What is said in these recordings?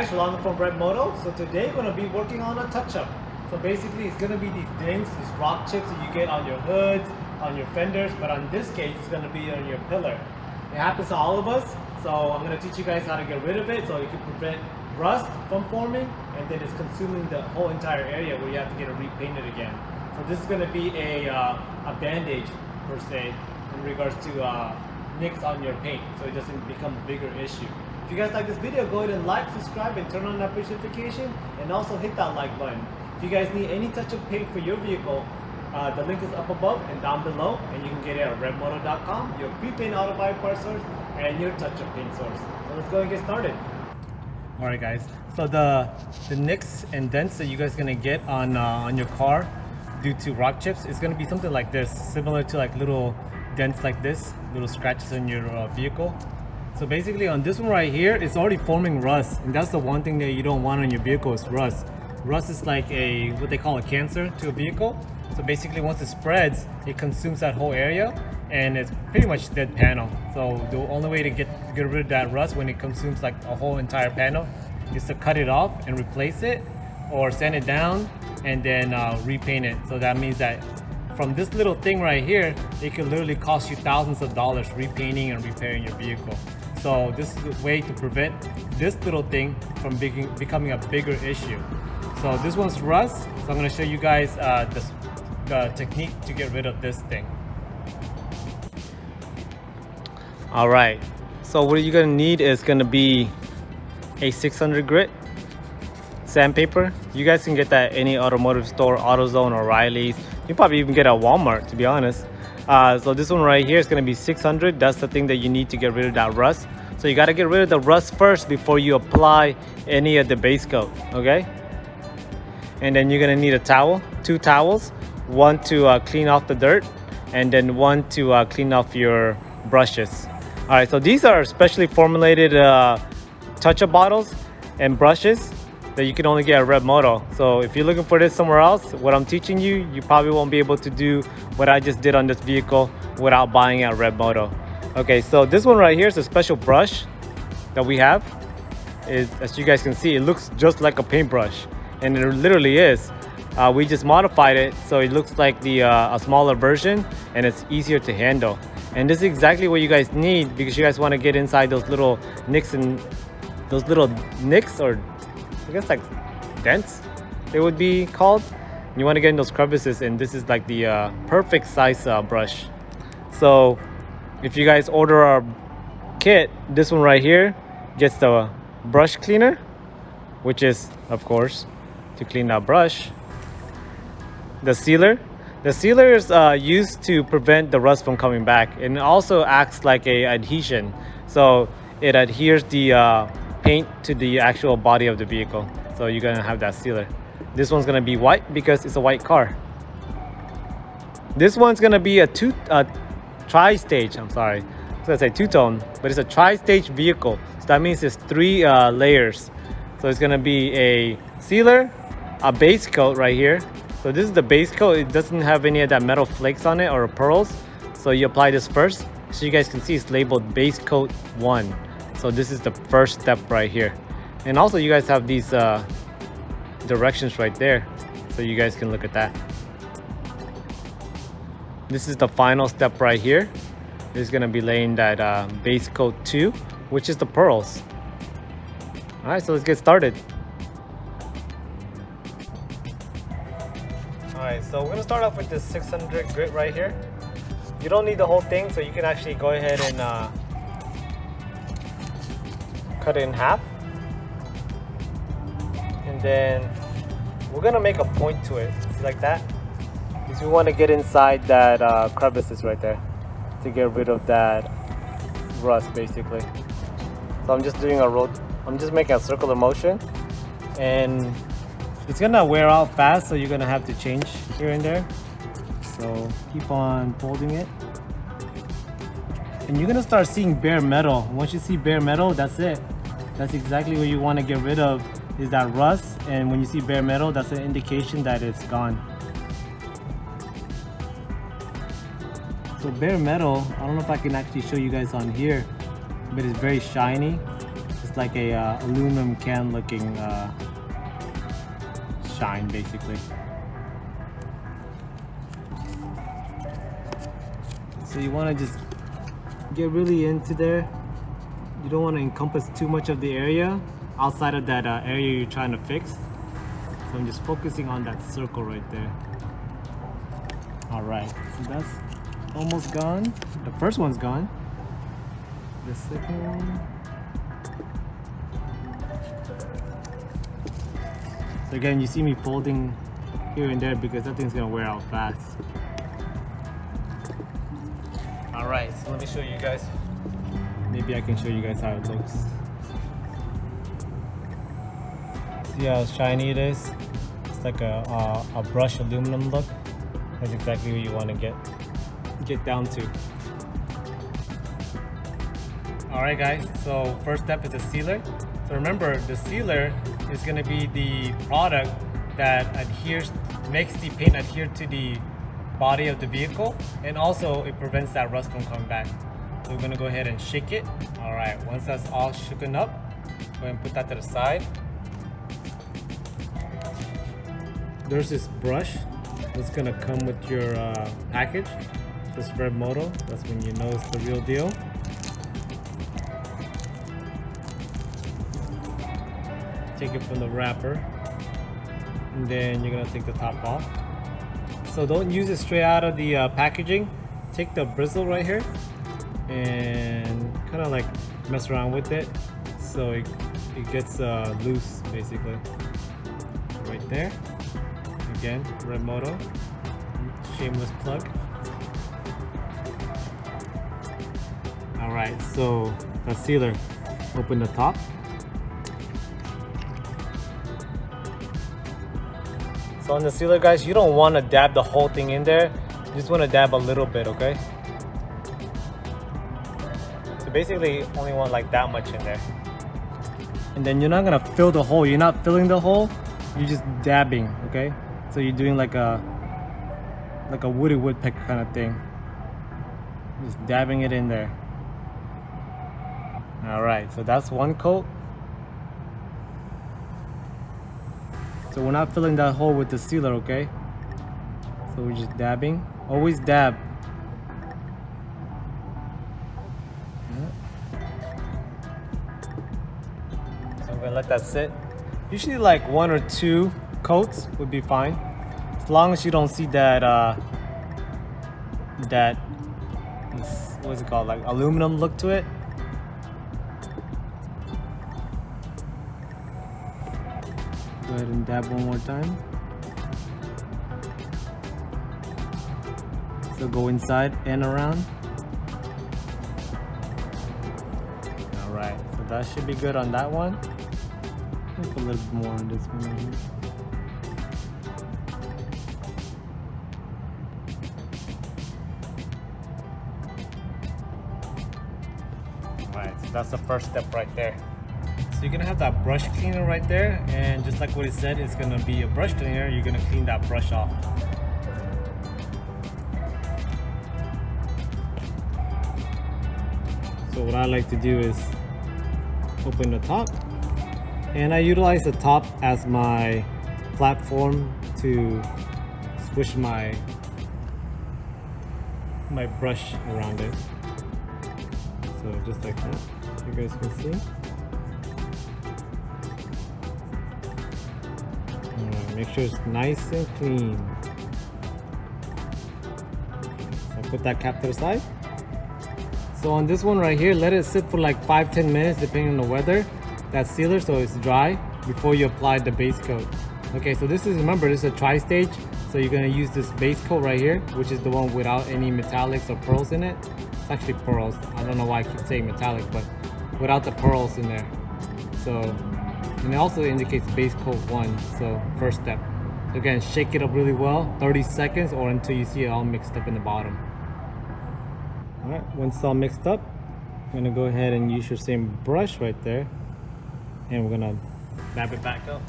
guys, Rolando from ReveMoto. So today we're going to be working on a touch-up. So basically it's going to be these things, these rock chips that you get on your hoods, on your fenders, but on this case it's going to be on your pillar. It happens to all of us, so I'm going to teach you guys how to get rid of it so you can prevent rust from forming, and then it's consuming the whole entire area where you have to get it repainted again. So this is going to be a bandage per se in regards to nicks on your paint, so it doesn't become a bigger issue. If you guys like this video, go ahead and like, subscribe, and turn on that push notification, and also hit that like button. If you guys need any touch-up paint for your vehicle, the link is up above and down below, and you can get it at ReveMoto.com, your pre-paint auto body part source, and your touch-up paint source. So let's go and get started. Alright guys, so the nicks and dents that you guys are gonna get on your car due to rock chips is gonna be something like this, similar to like little dents like this, little scratches on your vehicle. So basically on this one right here, it's already forming rust, and that's the one thing that you don't want on your vehicle is rust. Rust is like what they call a cancer to a vehicle. So basically once it spreads, it consumes that whole area, and it's pretty much dead panel. So the only way to get rid of that rust when it consumes like a whole entire panel is to cut it off and replace it, or sand it down and then repaint it. So that means that from this little thing right here, it could literally cost you thousands of dollars repainting and repairing your vehicle. So this is a way to prevent this little thing from becoming a bigger issue. So this one's rust, so I'm going to show you guys the technique to get rid of this thing. Alright, so what you're going to need is going to be a 600 grit sandpaper. You guys can get that at any automotive store, AutoZone, or O'Reilly's. You probably even get it at Walmart, to be honest. So this one right here is going to be 600. That's the thing that you need to get rid of that rust. So you got to get rid of the rust first before you apply any of the base coat, okay? And then you're going to need a towel, 2 towels, one to clean off the dirt, and then one to clean off your brushes. All right, so these are specially formulated touch-up bottles and brushes that you can only get at ReveMoto. So if you're looking for this somewhere else, what I'm teaching you, you probably won't be able to do what I just did on this vehicle without buying at ReveMoto. Okay, so this one right here is a special brush that we have. As you guys can see, it looks just like a paintbrush, and it literally is. We just modified it so it looks like a smaller version, and it's easier to handle. And this is exactly what you guys need, because you guys want to get inside those little nicks, or I guess like dents they would be called. You want to get in those crevices, and this is like the perfect size brush. So if you guys order our kit, this one right here gets the brush cleaner, which is of course to clean that brush. The sealer is used to prevent the rust from coming back, and it also acts like a adhesion, so it adheres the paint to the actual body of the vehicle. So you're gonna have that sealer. This one's gonna be white because it's a white car. This one's gonna be a tri-stage. I'm sorry, I was gonna say two-tone, but it's a tri-stage vehicle. So that means it's 3 layers. So it's gonna be a sealer, a base coat right here. So this is the base coat. It doesn't have any of that metal flakes on it or pearls. So you apply this first. So you guys can see it's labeled base coat 1. So this is the first step right here. And also you guys have these directions right there, so you guys can look at that. This is the final step right here. This is going to be laying that base coat 2, which is the pearls. All right, so let's get started. All right, so we're going to start off with this 600 grit right here. You don't need the whole thing, so you can actually go ahead and cut it in half. And then we're gonna make a point to it, like that, because we want to get inside that crevices right there to get rid of that rust, basically. So I'm just doing I'm just making a circular motion, and it's gonna wear out fast, so you're gonna have to change here and there. So keep on folding it, and you're gonna start seeing bare metal. Once you see bare metal, that's it. That's exactly what you want to get rid of, is that rust. And when you see bare metal, that's an indication that it's gone. So bare metal, I don't know if I can actually show you guys on here, but it's very shiny. It's It's like a aluminum can looking shine basically. So you want to just get really into there. You don't want to encompass too much of the area outside of that area you're trying to fix. So I'm just focusing on that circle right there. Alright, so that's almost gone. The first one's gone. The second one. So again, you see me folding here and there because that thing's gonna wear out fast. Alright, so let me show you guys. Maybe I can show you guys how it looks. See how shiny it is? It's like a brushed aluminum look. That's exactly what you want to get down to. Alright guys, so first step is the sealer. So remember, the sealer is going to be the product that makes the paint adhere to the body of the vehicle, and also it prevents that rust from coming back. So we're going to go ahead and shake it. Alright, once that's all shooken up, go ahead and put that to the side. There's this brush that's going to come with your package, this ReveMoto. That's when you know it's the real deal. Take it from the wrapper, and then you're going to take the top off. So don't use it straight out of the packaging. Take the bristle right here and kind of like mess around with it so it gets loose basically. Right there. Again, ReveMoto, shameless plug. Alright, so the sealer, open the top. So on the sealer guys, you don't want to dab the whole thing in there. You just want to dab a little bit, okay? So basically only want like that much in there. And then you're not going to fill the hole. You're not filling the hole. You're just dabbing, okay? So you're doing like a woody woodpecker kind of thing. Just dabbing it in there. Alright, so that's one coat. So we're not filling that hole with the sealer, okay? So we're just dabbing. Always dab. So I'm gonna let that sit. Usually like 1 or 2 coats would be fine, as long as you don't see that what's it called, like aluminum look to it. Go ahead and dab one more time. So go inside and around. Alright, so that should be good on that one. Put a little bit more on this one right here. Alright, so that's the first step right there. So you're gonna have that brush cleaner right there, and just like what it said, it's gonna be a brush cleaner. You're gonna clean that brush off. So what I like to do is open the top, and I utilize the top as my platform to squish my brush around it. So just like that, you guys can see. Alright, make sure it's nice and clean. So put that cap to the side. So on this one right here, let it sit for like 5-10 minutes depending on the weather, that sealer, so it's dry before you apply the base coat. Okay, so this is, remember, this is a tri-stage, so you're gonna use this base coat right here, which is the one without any metallics or pearls in it. It's actually pearls. I don't know why I keep saying metallic, but without the pearls in there. So, and it also indicates base coat 1, so first step. So again, shake it up really well, 30 seconds or until you see it all mixed up in the bottom. Alright, once it's all mixed up, I'm gonna go ahead and use your same brush right there, and we're gonna dab it back up.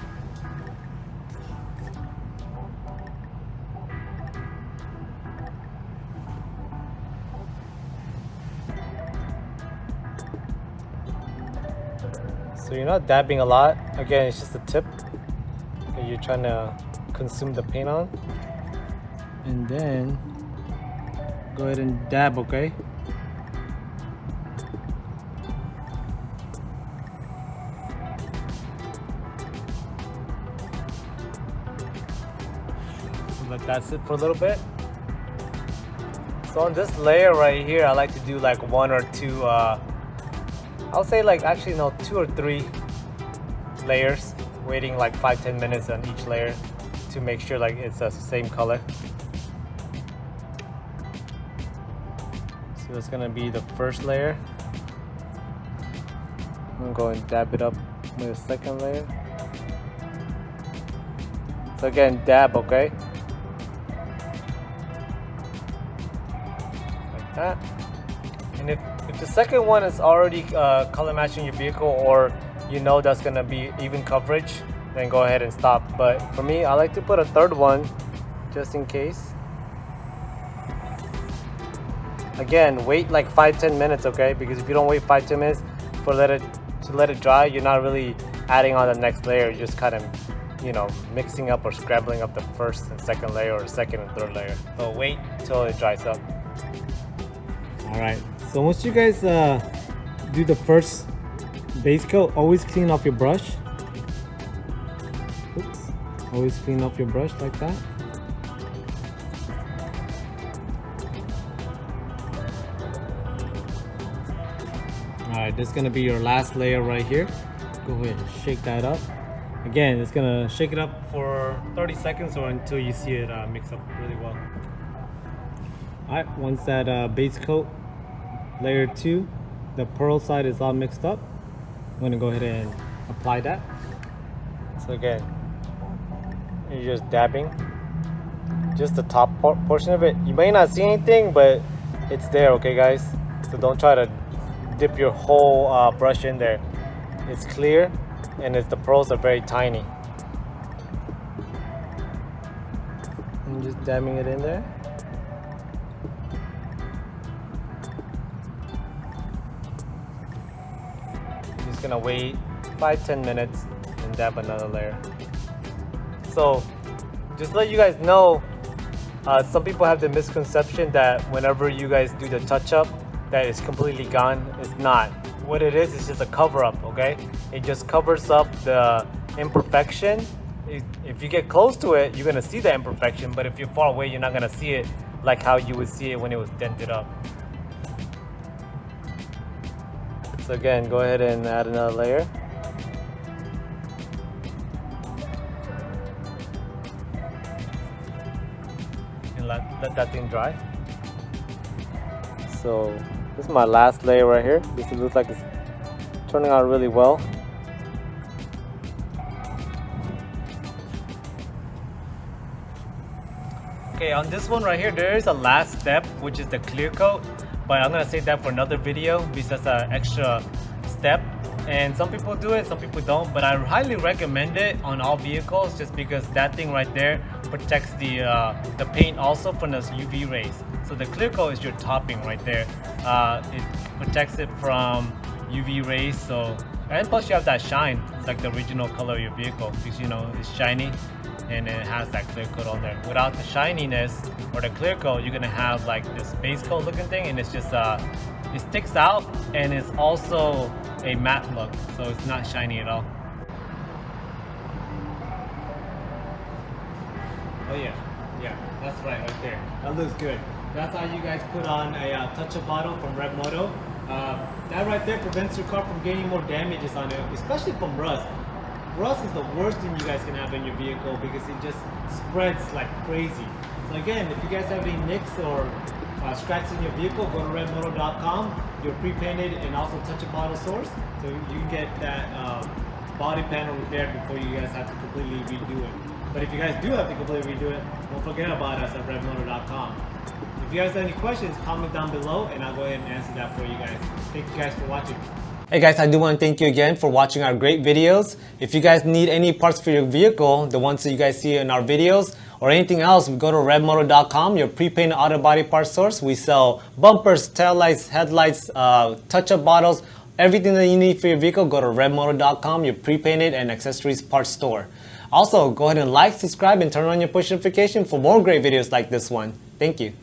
So you're not dabbing a lot. Again, it's just a tip that you're trying to consume the paint on. And then go ahead and dab, okay? So let that sit for a little bit. So on this layer right here, I like to do like one or two, I'll say like actually no, 2 or 3 layers, waiting like 5-10 minutes on each layer to make sure like it's the same color. So it's gonna be the first layer. I'm gonna go and dab it up with the second layer. So again, dab, okay? Like that. And if the second one is already color matching your vehicle, or you know that's gonna be even coverage, then go ahead and stop. But for me, I like to put a third one just in case. Again, wait like 5-10 minutes, okay? Because if you don't wait 5-10 minutes to let it dry, you're not really adding on the next layer. You're just kind of, you know, mixing up or scrambling up the first and second layer, or second and third layer. So wait till it dries up. All right. So once you guys do the first base coat, always clean off your brush. Oops. Always clean off your brush like that. Alright, this is gonna be your last layer right here. Go ahead and shake that up. Again, it's gonna shake it up for 30 seconds or until you see it mix up really well. Alright, once that base coat layer 2, the pearl side is all mixed up, I'm gonna go ahead and apply that. So again, you're just dabbing just the top portion of it. You may not see anything, but it's there, okay guys? So don't try to dip your whole brush in there. It's clear, and the pearls are very tiny. I'm just dabbing it in there. I'm just gonna wait 5-10 minutes and dab another layer. So just to let you guys know, some people have the misconception that whenever you guys do the touch-up, that is completely gone. It's not. What it is just a cover-up, okay? It just covers up the imperfection. If you get close to it, you're gonna see the imperfection, but if you're far away, you're not gonna see it like how you would see it when it was dented up. So again, go ahead and add another layer. And let that thing dry. So this is my last layer right here. This looks like it's turning out really well. Okay, on this one right here, there is a last step, which is the clear coat, but I'm gonna save that for another video because that's an extra step. And some people do it, some people don't, but I highly recommend it on all vehicles just because that thing right there protects the paint also from those UV rays. So the clear coat is your topping right there. It protects it from UV rays. So, and plus you have that shine. It's like the original color of your vehicle because you know it's shiny and it has that clear coat on there. Without the shininess or the clear coat, you're gonna have like this base coat looking thing, and it's just it sticks out, and it's also a matte look, so it's not shiny at all. Oh yeah, that's right there. That looks good. That's how you guys put on a touch-up bottle from ReveMoto. That right there prevents your car from getting more damages on it, especially from rust. Rust is the worst thing you guys can have in your vehicle because it just spreads like crazy. So again, if you guys have any nicks or scratches in your vehicle, go to ReveMoto.com. You're pre-painted and also touch-up bottle source, so you can get that body panel repaired before you guys have to completely redo it. But if you guys do have to completely redo it, don't forget about us at ReveMoto.com. If you guys have any questions, comment down below and I'll go ahead and answer that for you guys. Thank you guys for watching. Hey guys, I do want to thank you again for watching our great videos. If you guys need any parts for your vehicle, the ones that you guys see in our videos, or anything else, go to ReveMoto.com, your pre-painted auto body parts source. We sell bumpers, taillights, headlights, touch-up bottles, everything that you need for your vehicle, go to ReveMoto.com, your pre-painted and accessories parts store. Also, go ahead and like, subscribe, and turn on your push notification for more great videos like this one. Thank you.